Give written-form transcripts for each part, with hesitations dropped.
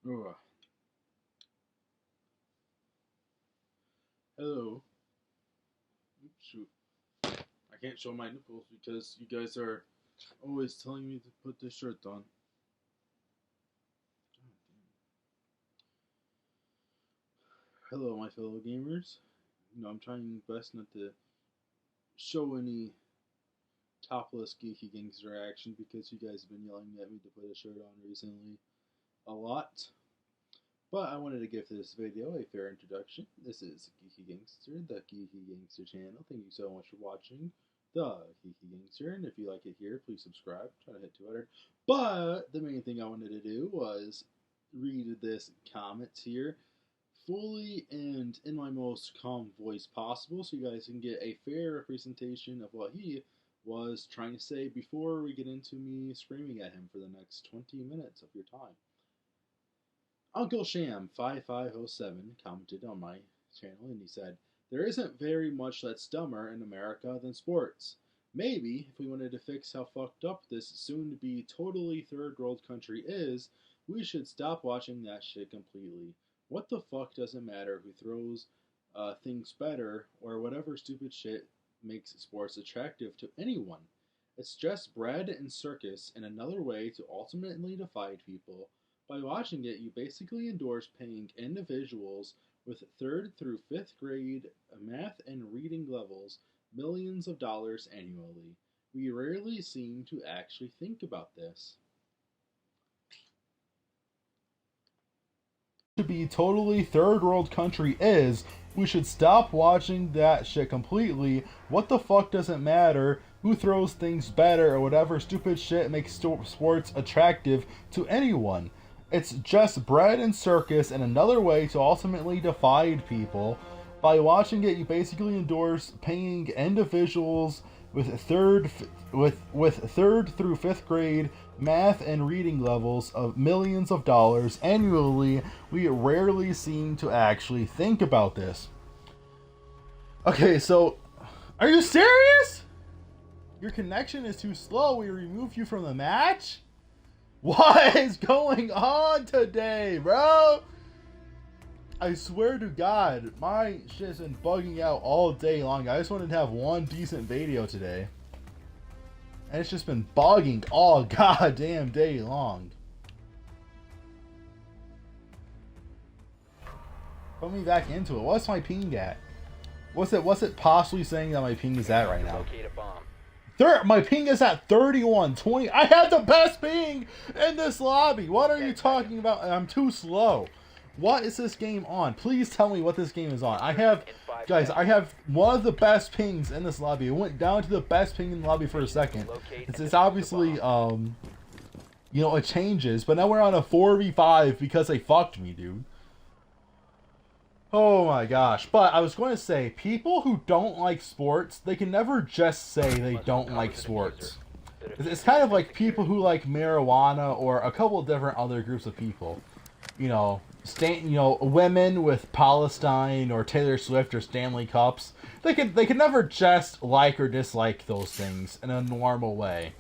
Ugh. Hello. Oops, shoot. I can't show my nipples because you guys are always telling me to put this shirt on. Hello, my fellow gamers. I'm trying best not to show any topless geeky gangster action because you guys have been yelling at me to put a shirt on recently a lot. But I wanted to give this video a fair introduction. This is Geeky Gangster, the Geeky Gangster channel. Thank you so much for watching the Geeky Gangster. And if you like it here, please subscribe. Try to hit 200. But the main thing I wanted to do was read this comment here fully and in my most calm voice possible so you guys can get a fair representation of what he was trying to say before we get into me screaming at him for the next 20 minutes of your time. Uncle Sham 5507 commented on my channel and he said, "There isn't very much that's dumber in America than sports. Maybe if we wanted to fix how fucked up this soon-to-be totally third world country is, we should stop watching that shit completely. What the fuck doesn't matter who throws things better or whatever stupid shit makes sports attractive to anyone. It's just bread and circus and another way to ultimately divide people. By watching it, you basically endorse paying individuals with 3rd through 5th grade math and reading levels millions of dollars annually. We rarely seem to actually think about this." To be totally third world country is, we should stop watching that shit completely. What the fuck doesn't matter who throws things better or whatever stupid shit makes sports attractive to anyone. It's just bread and circus and another way to ultimately divide people. By watching it, you basically endorse paying individuals with third through 5th grade math and reading levels of millions of dollars annually. We rarely seem to actually think about this. Okay, so are you serious? Your connection is too slow. We removed you from the match? What is going on today, bro? I swear to God, my shit's been bugging out all day long. I just wanted to have one decent video today. And it's just been bugging all goddamn day long. Put me back into it. What's my ping at? What's it possibly saying that my ping is at right now? My ping is at 3120. I have the best ping in this lobby. What are you talking about? I'm too slow. What is this game on? Please tell me what this game is on. I have one of the best pings in this lobby. It went down to the best ping in the lobby for a second. It's obviously, it changes. But now we're on a 4v5 because they fucked me, dude. Oh my gosh. But I was going to say, people who don't like sports, they can never just say they don't like sports. It's kind of like people who like marijuana or a couple of different other groups of people. Women with Palestine or Taylor Swift or Stanley Cups. They can never just like or dislike those things in a normal way.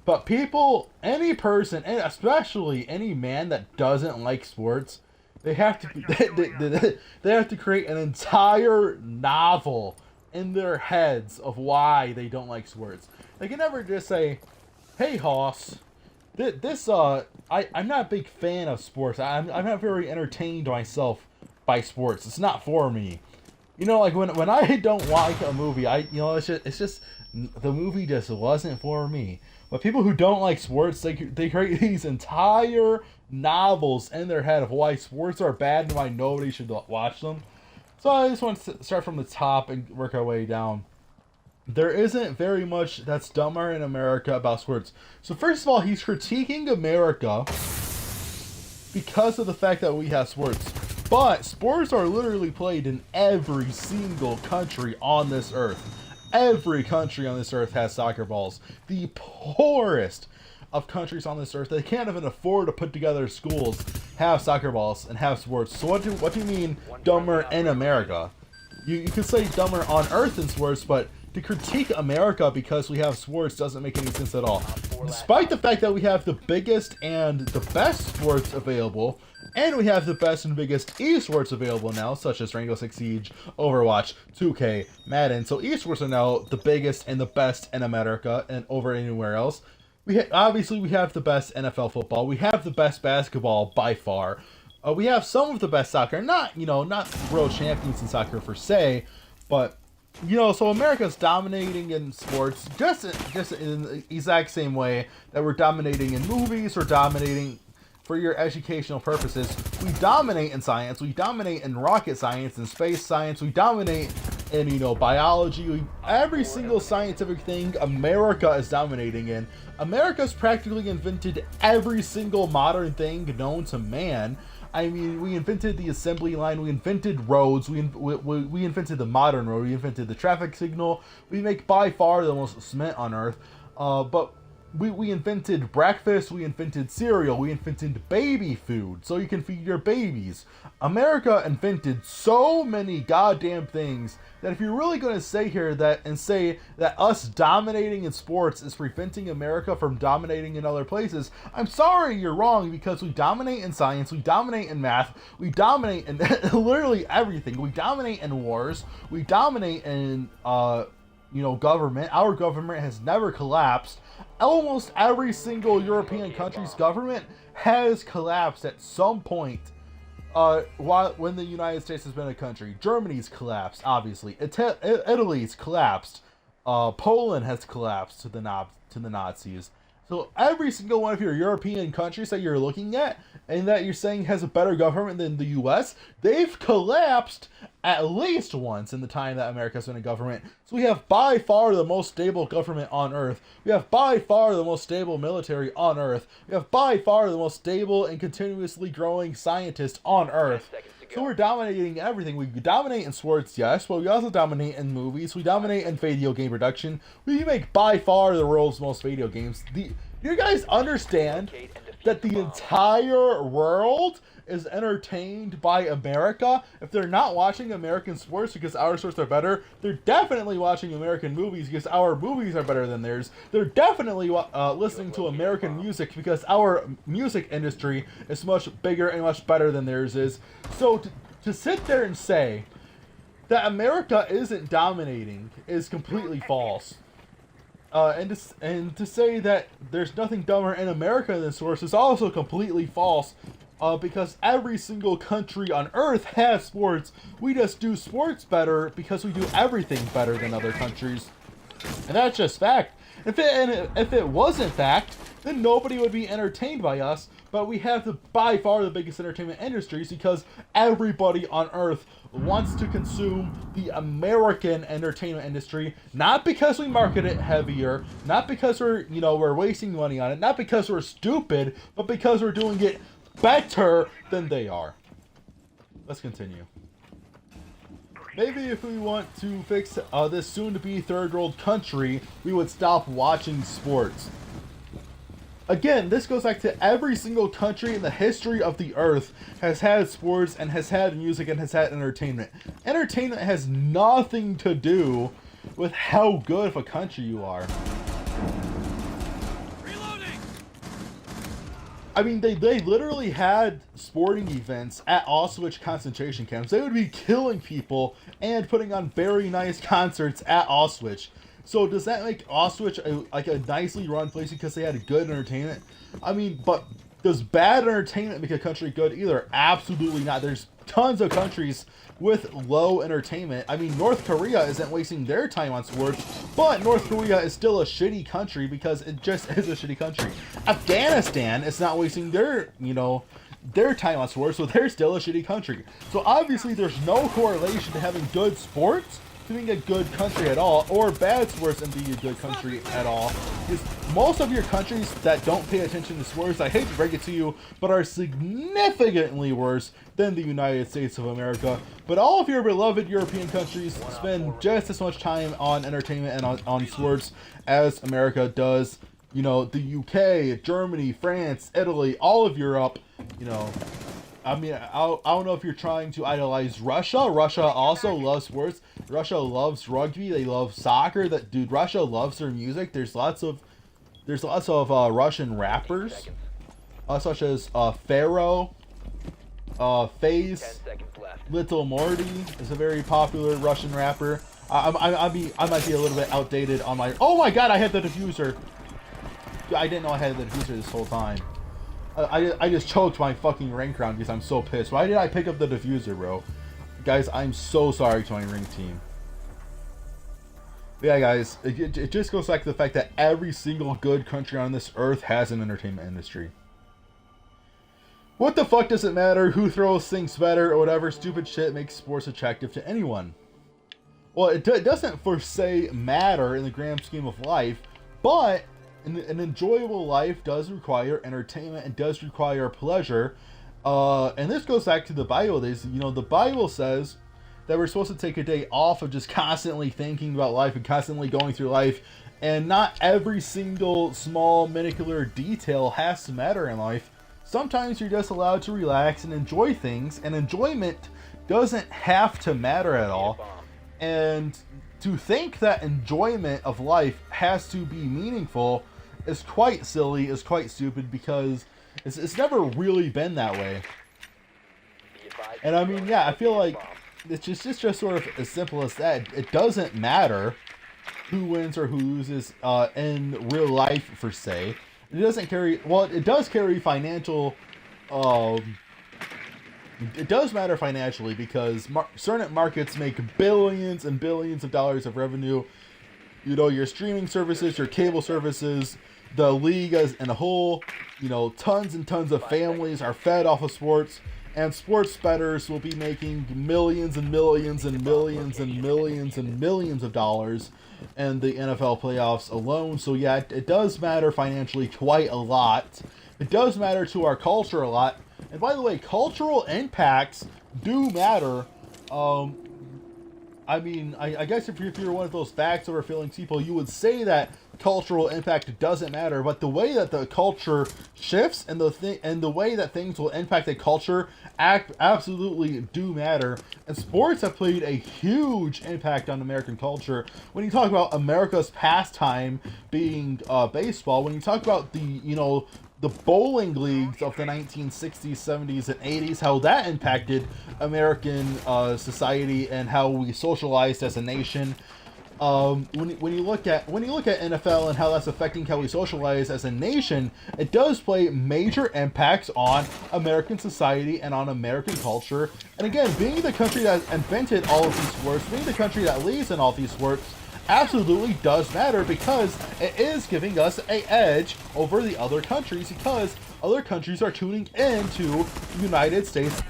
But people, any person, and especially any man that doesn't like sports, they have to create an entire novel in their heads of why they don't like sports. They can never just say, "Hey, Hoss, I'm not a big fan of sports. I'm not very entertained myself by sports. It's not for me." Like when I don't like a movie, it's just the movie just wasn't for me. But people who don't like sports, they create these entire novels in their head of why sports are bad and why nobody should watch them. So I just want to start from the top and work our way down. There isn't very much that's dumber in America about sports. So first of all, he's critiquing America because of the fact that we have sports. But sports are literally played in every single country on this earth. Every country on this earth has soccer balls. The poorest of countries on this earth, they can't even afford to put together schools, have soccer balls, and have sports. So what do you mean dumber in America? You could say dumber on earth in sports, but to critique America because we have sports doesn't make any sense at all. despite the fact that we have the biggest and the best sports available, and we have the best and biggest esports available now, such as Rainbow Six Siege, Overwatch, 2K, Madden. So esports are now the biggest and the best in America and over anywhere else. Obviously we have the best NFL football. We have the best basketball by far. We have some of the best soccer. Not world champions in soccer per se, but so America's dominating in sports just in the exact same way that we're dominating in movies, we're dominating for your educational purposes. We dominate in science, we dominate in rocket science and space science, we dominate in, biology. Every single scientific thing America is dominating in. America's practically invented every single modern thing known to man. I mean, we invented the assembly line, we invented roads, we invented the modern road, we invented the traffic signal. We make by far the most cement on Earth, but we invented breakfast, we invented cereal, we invented baby food, so you can feed your babies. America invented so many goddamn things that if you're really going to say here that us dominating in sports is preventing America from dominating in other places, I'm sorry, you're wrong, because we dominate in science, we dominate in math, we dominate in literally everything. We dominate in wars, we dominate in government. Our government has never collapsed. Almost every single European country's government has collapsed at some point when the United States has been a country. Germany's collapsed, obviously. Italy's collapsed. Poland has collapsed to the Nazis. So every single one of your European countries that you're looking at and that you're saying has a better government than the US, they've collapsed at least once in the time that America's been a government. So we have by far the most stable government on Earth. We have by far the most stable military on Earth. We have by far the most stable and continuously growing scientists on Earth. So we're dominating everything. We dominate in sports, yes, but we also dominate in movies. We dominate in video game production. We make by far the world's most video games. Do you guys understand that the entire world is entertained by America? If they're not watching American sports because our sports are better, they're definitely watching American movies because our movies are better than theirs. They're definitely listening to American music because our music industry is much bigger and much better than theirs is. So to sit there and say that America isn't dominating is completely false. And to say that there's nothing dumber in America than sports is also completely false. Because every single country on Earth has sports. We just do sports better because we do everything better than other countries. And that's just fact. If it wasn't fact, then nobody would be entertained by us. But we have by far the biggest entertainment industries because everybody on Earth wants to consume the American entertainment industry, not because we market it heavier, not because we're wasting money on it, not because we're stupid, but because we're doing it better than they are. Let's continue. Maybe if we want to fix this soon-to-be third-world country, we would stop watching sports. Again, this goes back to every single country in the history of the earth has had sports and has had music and has had entertainment. Entertainment has nothing to do with how good of a country you are. Reloading. I mean, they literally had sporting events at Auschwitz concentration camps. They would be killing people and putting on very nice concerts at Auschwitz. So does that make Auschwitz a nicely run place because they had good entertainment? I mean, but does bad entertainment make a country good either? Absolutely not. There's tons of countries with low entertainment. I mean, North Korea isn't wasting their time on sports, but North Korea is still a shitty country because it just is a shitty country. Afghanistan is not wasting their time on sports, so they're still a shitty country. So obviously there's no correlation to having good sports to being a good country at all, or bad sports and being a good country at all. Because most of your countries that don't pay attention to sports, I hate to break it to you, but are significantly worse than the United States of America. But all of your beloved European countries spend just as much time on entertainment and on sports as America does. The UK, Germany, France, Italy, all of Europe, I mean, I don't know if you're trying to idolize Russia. Russia also loves sports. Russia loves rugby. They love soccer. Russia loves their music. There's lots of there's lots of Russian rappers, such as Pharaoh, FaZe, Little Morty is a very popular Russian rapper. I might be a little bit outdated on my... Oh my god, I had the diffuser! I didn't know I had the diffuser this whole time. I just choked my fucking rank round because I'm so pissed. Why did I pick up the diffuser, bro? Guys, I'm so sorry to my rank team. But yeah, guys, it just goes back to the fact that every single good country on this earth has an entertainment industry. What the fuck does it matter who throws things better or whatever stupid shit makes sports attractive to anyone? Well, it doesn't per se matter in the grand scheme of life, but an enjoyable life does require entertainment and does require pleasure. And this goes back to the Bible. The Bible says that we're supposed to take a day off of just constantly thinking about life and constantly going through life. And not every single small minicular detail has to matter in life. Sometimes you're just allowed to relax and enjoy things, and enjoyment doesn't have to matter at all. And to think that enjoyment of life has to be meaningful is quite silly, is quite stupid, because it's never really been that way. And I mean, yeah, I feel like it's just sort of as simple as that. It doesn't matter who wins or who loses in real life, per se. It doesn't carry... Well, it does carry financial... it does matter financially because certain markets make billions and billions of dollars of revenue. You know, your streaming services, your cable services, the league as a whole, you know, tons and tons of families are fed off of sports, and sports bettors will be making millions and millions and millions and millions and millions of dollars in the NFL playoffs alone. So yeah, it does matter financially quite a lot. It does matter to our culture a lot. And by the way, cultural impacts do matter. I mean, I guess if you're one of those facts over feelings people, you would say that cultural impact doesn't matter. But the way that the culture shifts and the way that things will impact the culture absolutely do matter. And sports have played a huge impact on American culture. When you talk about America's pastime being baseball, when you talk about the bowling leagues of the 1960s, 70s, and 80s, how that impacted American society and how we socialized as a nation. When you look at NFL and how that's affecting how we socialize as a nation, it does play major impacts on American society and on American culture. And again, being the country that invented all of these sports, being the country that leads in all these sports, absolutely does matter because it is giving us an edge over the other countries, because other countries are tuning into the United States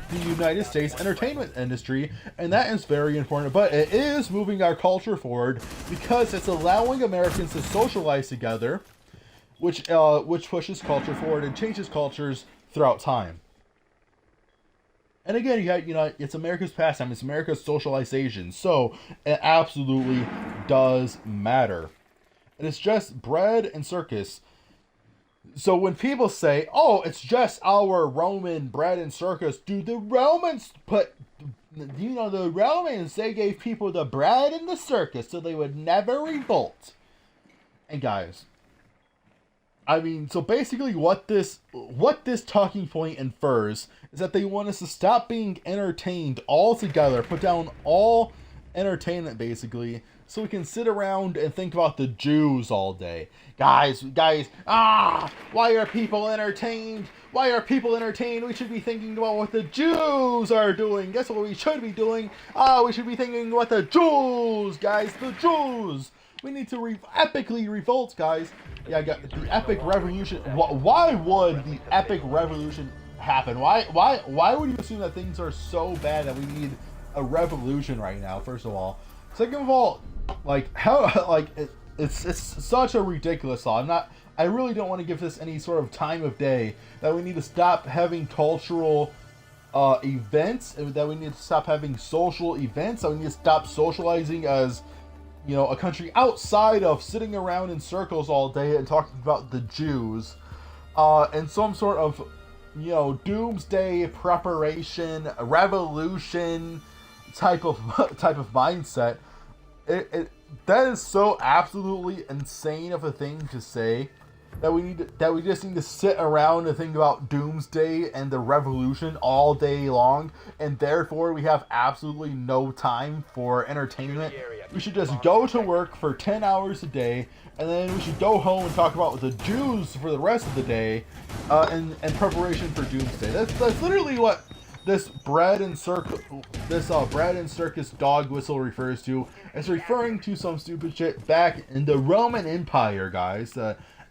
entertainment industry, and that is very important. But it is moving our culture forward because it's allowing Americans to socialize together, which pushes culture forward and changes cultures throughout time. And again, it's America's pastime, it's America's socialization, so it absolutely does matter. And it's just bread and circus. So when people say, oh, it's just our Roman bread and circus, dude, the Romans they gave people the bread and the circus so they would never revolt. And guys, I mean, so basically what this talking point infers is that they want us to stop being entertained altogether, put down all entertainment basically, so we can sit around and think about the Jews all day. Guys, why are people entertained? Why are people entertained? We should be thinking about what the Jews are doing. Guess what we should be doing? We should be thinking what the Jews, guys, the Jews. We need to epically revolt, guys. Yeah, the epic revolution. Why would the epic revolution happen? Why would you assume that things are so bad that we need a revolution right now? First of all, second of all, it's such a ridiculous thought. I really don't want to give this any sort of time of day that we need to stop having cultural events, that we need to stop having social events, that we need to stop socializing as a country outside of sitting around in circles all day and talking about the Jews, and some sort of, doomsday preparation, revolution type of mindset. That is so absolutely insane of a thing to say. that we just need to sit around and think about doomsday and the revolution all day long, and therefore we have absolutely no time for entertainment. We should just go to work for 10 hours a day, and then we should go home and talk about the Jews for the rest of the day, in preparation for doomsday. That's literally what this bread and circus dog whistle refers to. It's referring to some stupid shit back in the Roman Empire, guys.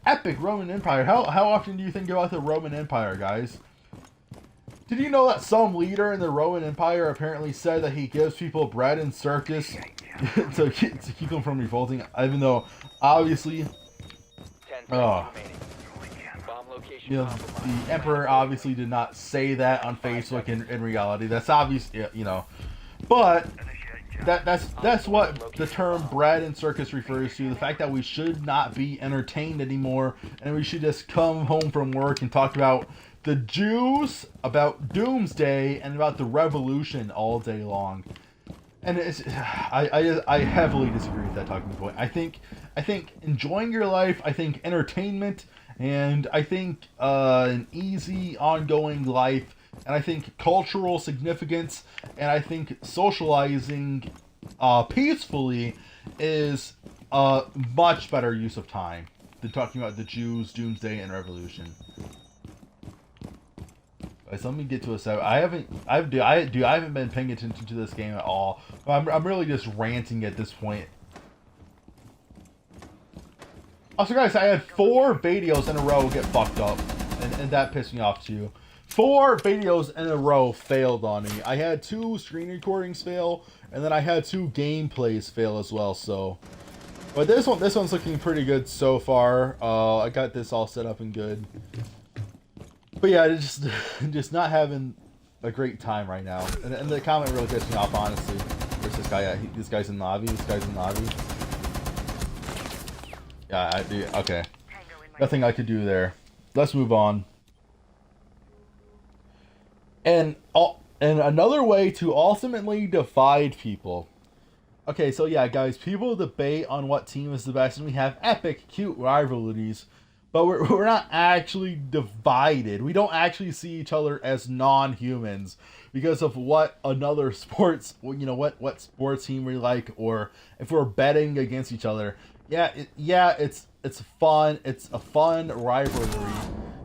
Epic Roman Empire. How often do you think about the Roman Empire, guys? Did you know that some leader in the Roman Empire apparently said that he gives people bread and circus to keep them from revolting? Even though, obviously, the emperor obviously did not say that on Facebook in reality. That's obvious, you know. But that's what the term bread and circus refers to. The fact that we should not be entertained anymore, and we should just come home from work and talk about the Jews, about doomsday, and about the revolution all day long. And I heavily disagree with that talking point. I think enjoying your life, I think entertainment, and I think an easy ongoing life, and I think cultural significance, and I think socializing peacefully is a much better use of time than talking about the Jews, doomsday, and revolution. Right, so let me get to a set. I haven't been paying attention to this game at all. I'm really just ranting at this point. Also, guys, I had 4 videos in a row get fucked up, and that pissed me off too. 4 videos in a row failed on me. I had 2 screen recordings fail, and then I had 2 gameplays fail as well. So, but this one's looking pretty good so far. I got this all set up and good. But yeah, just not having a great time right now. And the comment really gets me off, honestly. Where's this guy at? This guy's in lobby. This guy's in lobby. Yeah, okay. Nothing I could do there. Let's move on. And another way to ultimately divide people. Okay, so yeah, guys, people debate on what team is the best, and we have epic, cute rivalries. But we're not actually divided. We don't actually see each other as non-humans because of what another sports, you know, what sports team we like, or if we're betting against each other. Yeah, it's fun. It's a fun rivalry.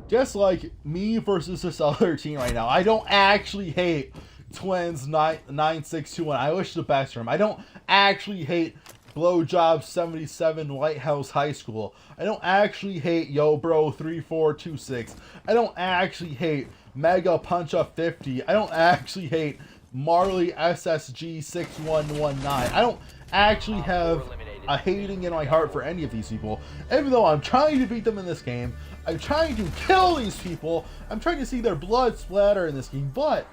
Just like me versus this other team right now. I don't actually hate Twins 9621. I wish the best for them. I don't actually hate Blowjob 77 Lighthouse High School. I don't actually hate Yo Bro 3426. I don't actually hate Mega Punch Up 50. I don't actually hate Marley SSG 6119. I don't actually have a hating in my heart for any of these people. Even though I'm trying to beat them in this game, I'm trying to kill these people, I'm trying to see their blood splatter in this game, but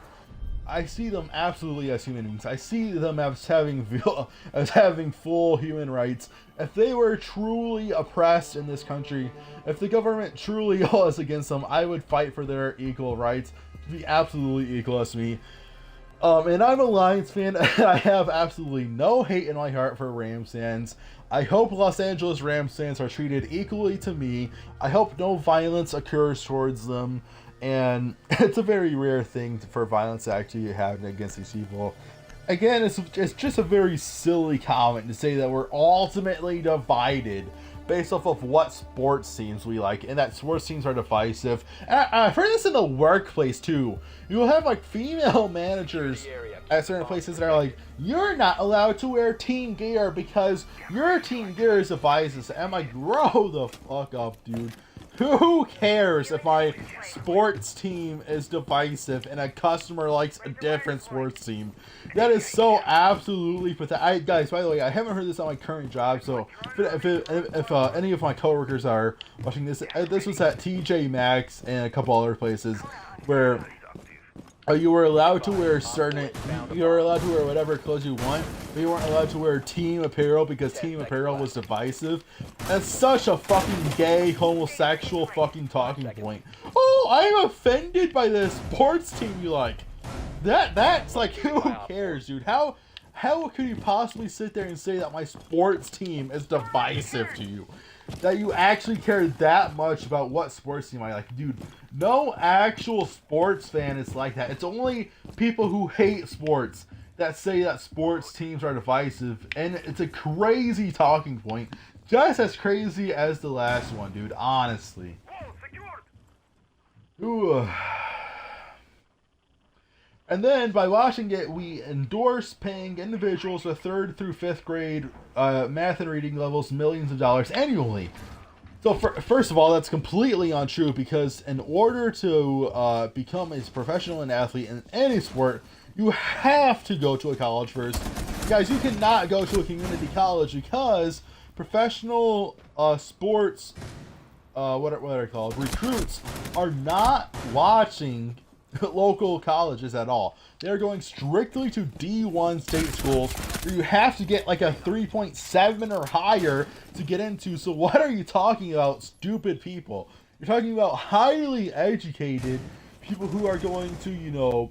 I see them absolutely as human beings. I see them as having full human rights. If they were truly oppressed in this country, if the government truly was against them, I would fight for their equal rights to be absolutely equal as me. And I'm a Lions fan, and I have absolutely no hate in my heart for Rams fans. I hope Los Angeles Rams fans are treated equally to me. I hope no violence occurs towards them. And it's a very rare thing for violence to actually happen against these people. Again, it's just a very silly comment to say that we're ultimately divided based off of what sports teams we like, and that sports teams are divisive. And I've heard this in the workplace too. You'll have like female managers at certain places that are like, you're not allowed to wear team gear because your team gear is divisive. And I'm like, grow the fuck up, dude. Who cares if my sports team is divisive and a customer likes a different sports team? That is so absolutely pathetic. Guys, by the way, I haven't heard this on my current job, so if any of my coworkers are watching this, this was at TJ Maxx and a couple other places where you were allowed to wear whatever clothes you want, but you weren't allowed to wear team apparel because team apparel was divisive. That's such a fucking gay, homosexual fucking talking point. Oh, I'm offended by the sports team you like. That's like, who cares, dude? How how could you possibly sit there and say that my sports team is divisive to you? That you actually care that much about what sports team I like? Dude, no actual sports fan is like that. It's only people who hate sports that say that sports teams are divisive, and it's a crazy talking point. Just as crazy as the last one, dude, honestly. Ooh. And then, by watching it, we endorse paying individuals with 3rd through 5th grade math and reading levels millions of dollars annually. So, first of all, that's completely untrue, because in order to become a professional and athlete in any sport, you have to go to a college first. Guys, you cannot go to a community college, because professional sports, what are they called? Recruits are not watching local colleges at all. They're going strictly to D1 state schools where you have to get like a 3.7 or higher to get into. So what are you talking about, stupid people? You're talking about highly educated people who are going to, you know,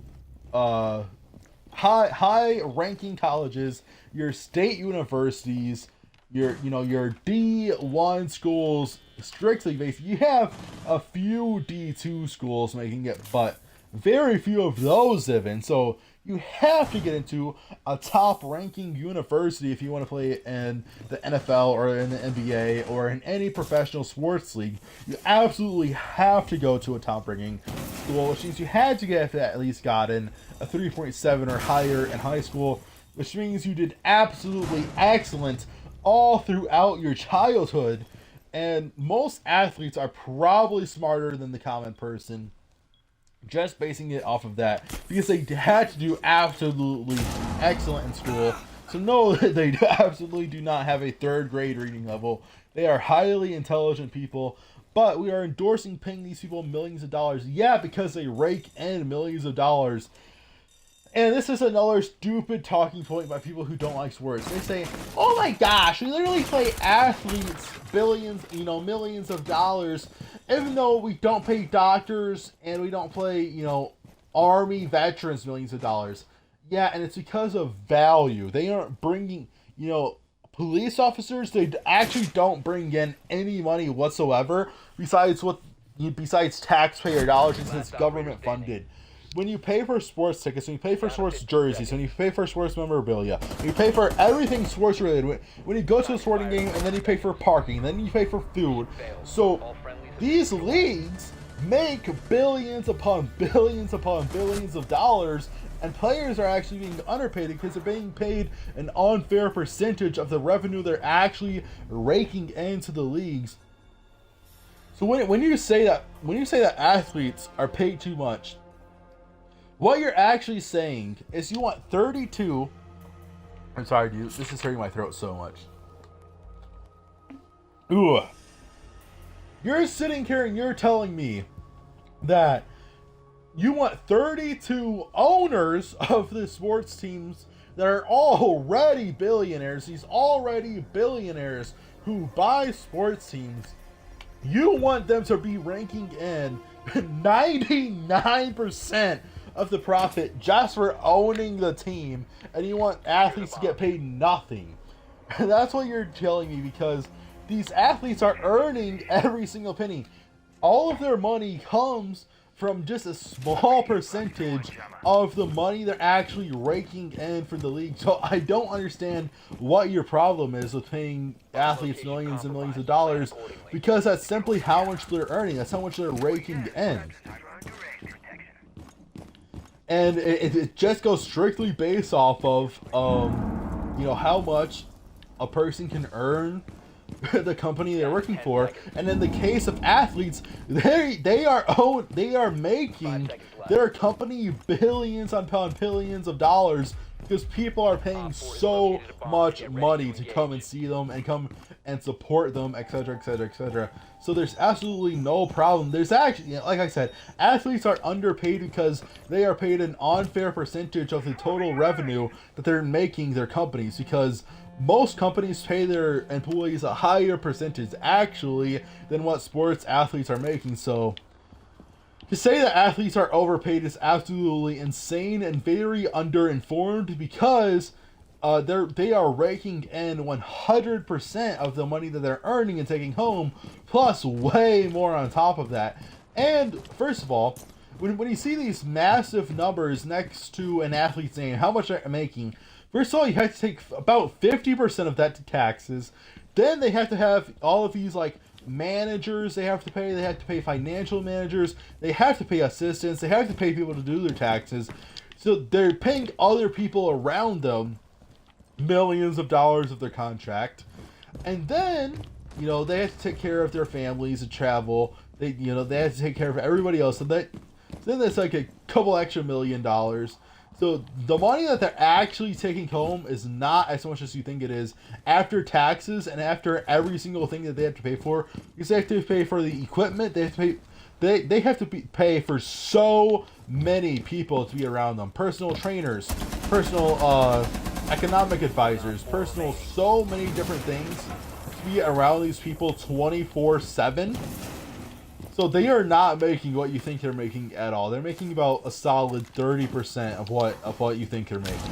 high ranking colleges, your state universities, your D1 schools, strictly based. You have a few D2 schools making it, but very few of those even. So you have to get into a top ranking university if you want to play in the NFL or in the NBA or in any professional sports league. You absolutely have to go to a top ranking school, which means you had to get at least gotten a 3.7 or higher in high school, which means you did absolutely excellent all throughout your childhood. And most athletes are probably smarter than the common person, just basing it off of that, because they had to do absolutely excellent in school. So no, they absolutely do not have a 3rd grade reading level. They are highly intelligent people, but we are endorsing paying these people millions of dollars. Yeah, because they rake in millions of dollars. And this is another stupid talking point by people who don't like sports. They say, oh my gosh, we literally pay athletes billions, millions of dollars, even though we don't pay doctors and we don't pay, Army veterans millions of dollars. Yeah, and it's because of value. They aren't bringing, police officers, they actually don't bring in any money whatsoever besides taxpayer dollars, since it's government funded. When you pay for sports tickets, when you pay for sports jerseys, when you pay for sports memorabilia, when you pay for everything sports related, when you go to a sporting game and then you pay for parking, and then you pay for food. So these leagues make billions upon billions upon billions of dollars, and players are actually being underpaid because they're being paid an unfair percentage of the revenue they're actually raking into the leagues. So when you say that athletes are paid too much, what you're actually saying is you want 32... I'm sorry, dude. This is hurting my throat so much. Ooh. You're sitting here and you're telling me that you want 32 owners of the sports teams that are already billionaires, these already billionaires who buy sports teams. You want them to be ranking in 99% of the profit just for owning the team, and you want athletes to get paid nothing. That's what you're telling me, because these athletes are earning every single penny. All of their money comes from just a small percentage of the money they're actually raking in for the league. So I don't understand what your problem is with paying athletes millions and millions of dollars, because that's simply how much they're earning. That's how much they're raking in. And it just goes strictly based off of, how much a person can earn the company they're working for. And in the case of athletes, they are making their company billions upon billions of dollars, because people are paying so much money to come and see them and come and support them, etc., etc., etc. So there's absolutely no problem. There's actually, like I said, athletes are underpaid because they are paid an unfair percentage of the total revenue that they're making their companies, because most companies pay their employees a higher percentage actually than what sports athletes are making. So to say that athletes are overpaid is absolutely insane and very underinformed, because they are raking in 100% of the money that they're earning and taking home, plus way more on top of that. And first of all, when you see these massive numbers next to an athlete's name, how much they're making, first of all, you have to take about 50% of that to taxes. Then they have to have all of these like managers they have to pay financial managers, they have to pay assistants, they have to pay people to do their taxes. So they're paying other people around them millions of dollars of their contract. And then, they have to take care of their families and travel. They have to take care of everybody else. So then that's like a couple extra $1 million. So the money that they're actually taking home is not as much as you think it is after taxes and after every single thing that they have to pay for. Because they have to pay for the equipment. They have to pay. They have to pay for so many people to be around them. Personal trainers, personal economic advisors, personal, so many different things to be around these people 24/7. So they are not making what you think they're making at all. They're making about a solid 30% of what you think they're making,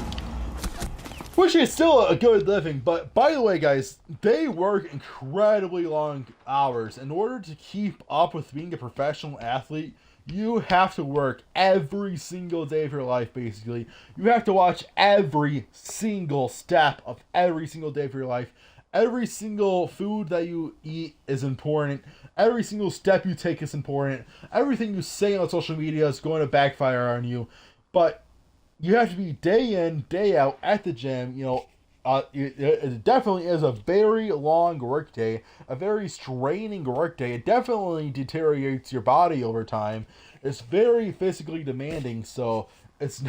which is still a good living. But by the way, guys, they work incredibly long hours. In order to keep up with being a professional athlete, you have to work every single day of your life, basically. You have to watch every single step of every single day of your life. Every single food that you eat is important. Every single step you take is important. Everything you say on social media is going to backfire on you. But you have to be day in, day out at the gym. It definitely is a very long work day, a very straining work day. It definitely deteriorates your body over time. It's very physically demanding, so it's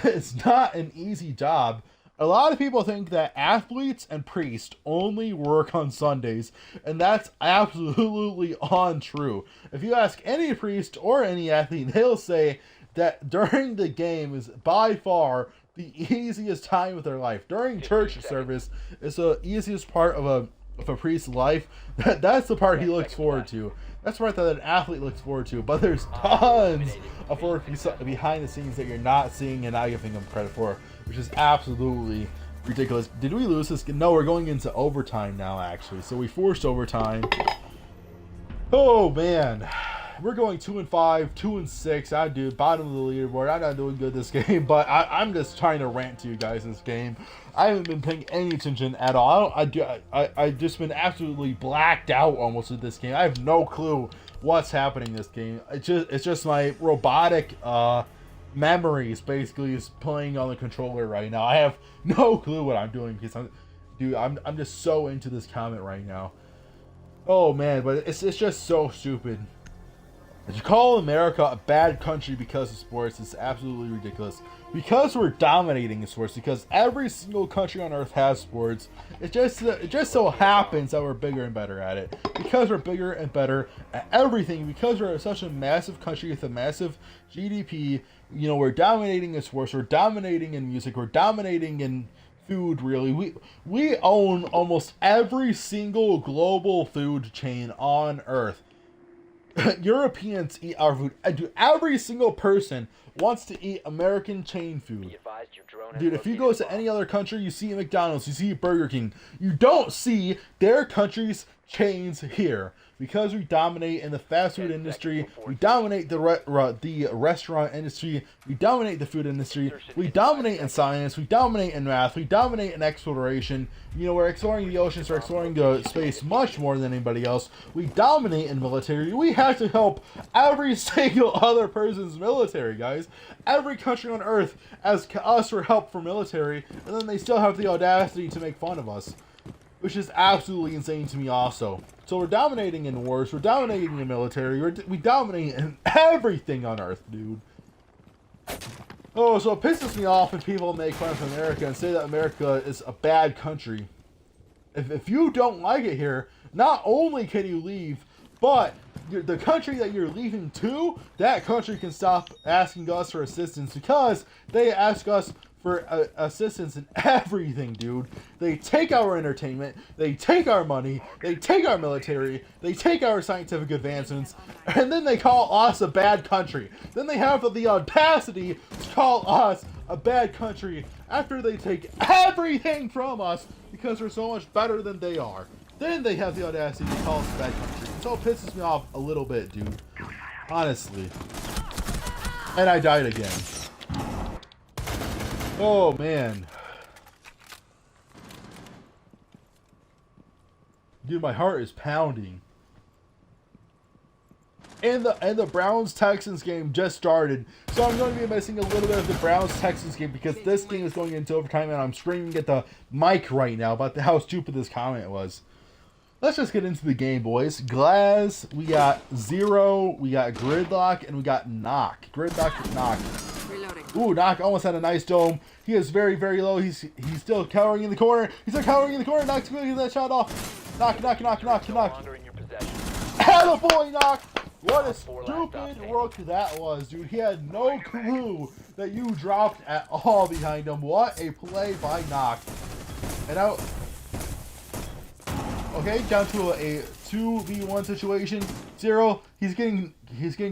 not an easy job. A lot of people think that athletes and priests only work on Sundays, and that's absolutely untrue. If you ask any priest or any athlete, they'll say that during the game is by far the easiest time of their life. During church service is the easiest part of a priest's life. That's the part he looks forward to. That's the part that an athlete looks forward to. But there's tons of work behind the scenes that you're not seeing and not giving them credit for, which is absolutely ridiculous. Did we lose this? No, we're going into overtime now, actually. So we forced overtime. Oh, man. We're going 2-5, 2-6. I do bottom of the leaderboard. I'm not doing good this game, but I'm just trying to rant to you guys this game. I haven't been paying any attention at all. I've just been absolutely blacked out almost with this game. I have no clue what's happening in this game. It's just my robotic memories basically is playing on the controller right now. I have no clue what I'm doing because I'm just so into this comment right now. Oh man, but it's just so stupid. To call America a bad country because of sports is absolutely ridiculous. Because we're dominating in sports, because every single country on earth has sports, it just so happens that we're bigger and better at it. Because we're bigger and better at everything, because we're such a massive country with a massive GDP, we're dominating in sports, we're dominating in music, we're dominating in food, really. We own almost every single global food chain on earth. Europeans eat our food. Dude, every single person wants to eat American chain food. Dude, if you go to any other country, you see McDonald's, you see Burger King. You don't see their country's chains here. Because we dominate in the fast food industry, we dominate the restaurant industry, we dominate the food industry, we dominate in science, we dominate in math, we dominate in exploration. We're exploring the oceans, we're exploring the space much more than anybody else. We dominate in military. We have to help every single other person's military, guys. Every country on earth asks us for help for military, and then they still have the audacity to make fun of us, which is absolutely insane to me also. So we're dominating in wars, we're dominating in the military, we dominate in everything on earth, dude. Oh, so it pisses me off when people make fun of America and say that America is a bad country. If you don't like it here, not only can you leave, but the country that you're leaving to, that country can stop asking us for assistance because they ask us for assistance in everything, dude. They take our entertainment, they take our money, they take our military, they take our scientific advancements, and then they call us a bad country. Then they have the audacity to call us a bad country after they take everything from us because we're so much better than they are. Then they have the audacity to call us a bad country. So it pisses me off a little bit, dude. Honestly. And I died again. Oh, man. Dude, my heart is pounding. And the Browns-Texans game just started. So I'm going to be missing a little bit of the Browns-Texans game because this game is going into overtime and I'm screaming at the mic right now about how stupid this comment was. Let's just get into the game, boys. Glass, we got Zero, we got Gridlock, and we got Knock. Gridlock, Knock. Reloading. Ooh, Knock almost had a nice dome. He is very, very low. He's still cowering in the corner. He's still cowering in the corner. Knock's going to get that shot off. Knock. Attaboy, Knock. What a stupid rook that was, dude. He had no clue that you dropped at all behind him. What a play by Knock. And now... Okay, down to a 2v1 situation. Zero, he's getting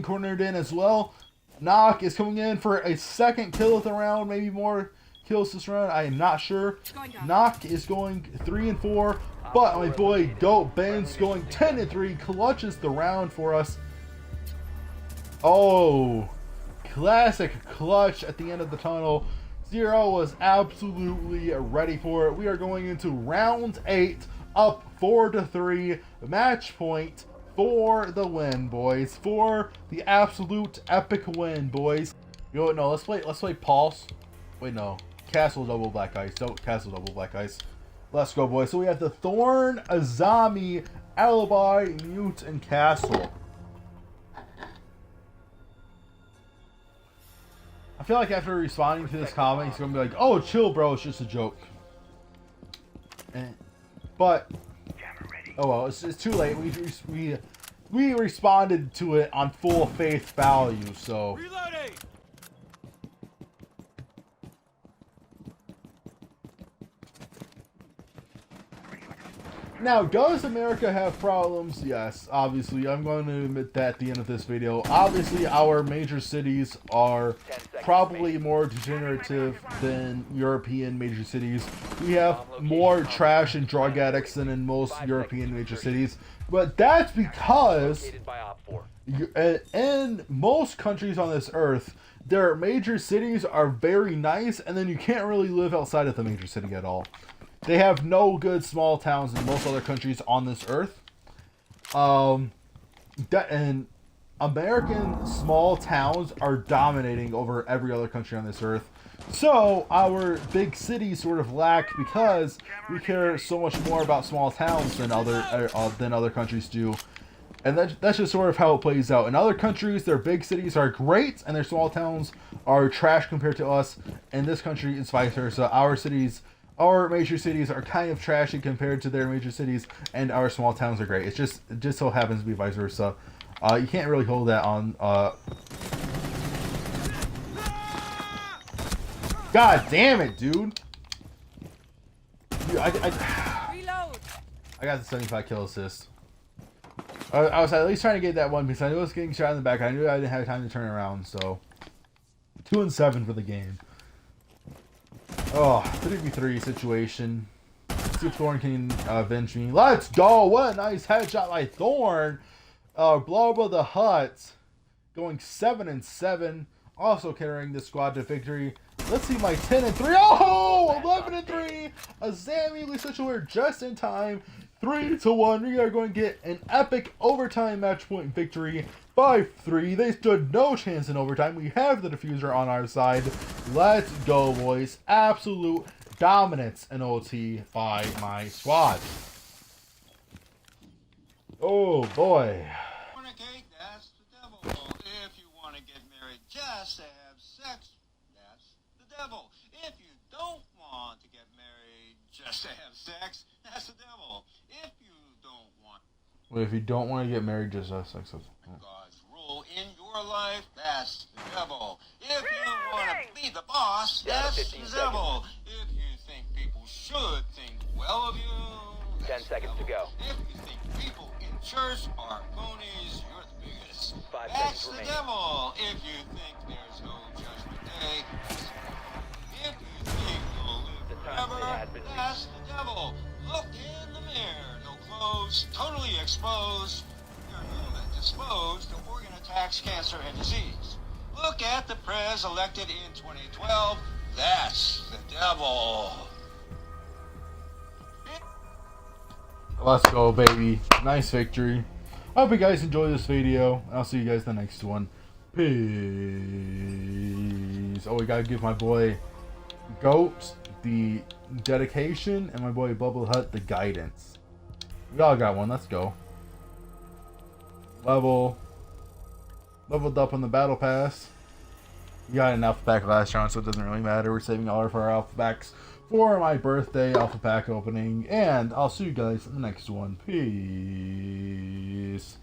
cornered in as well. Knock is coming in for a second kill of the round, maybe more kills this round. I am not sure. Knock is going 3 and 4, but my boy Goat Ben's going 10 and 3, clutches the round for us. Oh, classic clutch at the end of the tunnel. Zero was absolutely ready for it. We are going into round 8. Up 4-3, match point for the win, boys. For the absolute epic win, boys. You know what? No, let's play Pulse. Wait, no, Castle Double Black Ice. Don't Castle Double Black Ice. Let's go, boys. So we have the Thorn, Azami, Alibi, Mute, and Castle. I feel like after responding to this comment, he's gonna be like, "Oh, chill, bro. It's just a joke." But oh well, it's too late. We responded to it on full faith value. So Reloading. now, does America have problems? Yes, obviously. I'm going to admit that at the end of this video. Obviously, our major cities are probably more degenerative than European major cities. We have more trash and drug addicts than in most European major cities. But that's because in most countries on this earth, their major cities are very nice, and then you can't really live outside of the major city at all. They have no good small towns in most other countries on this earth. And American small towns are dominating over every other country on this earth. So our big cities sort of lack because we care so much more about small towns than other countries do. And that's just sort of how it plays out. In other countries, their big cities are great and their small towns are trash compared to us. In this country, it's vice versa. Our major cities are kind of trashy compared to their major cities, and our small towns are great. It just so happens to be vice versa. You can't really hold that on. God damn it, dude! I got the 75 kill assist. I was at least trying to get that one because I knew I was getting shot in the back. I knew I didn't have time to turn around, so 2 and 7 for the game. Oh, 3v3 situation. See if Thorn can avenge me. Let's go! What a nice headshot by Thorn! Blow up the Hut. Going 7 and 7. Also carrying the squad to victory. Let's see my 10 and 3. Oh! 11 and 3! Azami, we switch over just in time. 3-1. We are going to get an epic overtime match point victory. 5-3. They stood no chance in overtime. We have the diffuser on our side. Let's go, boys. Absolute dominance in OT by my squad. Oh, boy. Fornicate, that's the devil. If you want to get married just to have sex, that's the devil. If you don't want to get married just to have sex, that's the devil. If you don't want Well, if you don't want to get married, just have sex with. God's rule in your life, that's the devil. If you want to be the boss, that's the devil. If you think people should think well of you, 10 seconds to go. If you think people in church are phonies, you're the biggest. 5 That's seconds the remaining. devil. If you think there's no judgment day, that's the devil. If you think you'll live The time forever, limit has been that's the devil. Look in the mirror. No clothes, totally exposed. You're disposed to organ attacks, cancer, and disease. Look at the prez elected in 2012. That's the devil. Let's go, baby. Nice victory. I hope you guys enjoyed this video. I'll see you guys in the next one. Peace. Oh, we gotta give my boy Goat the dedication and my boy Bubble Hut the guidance. We all got one. Let's go. Leveled up on the battle pass. We got an alpha pack last round, so it doesn't really matter. We're saving all of our alpha packs for my birthday alpha pack opening, and I'll see you guys in the next one. Peace.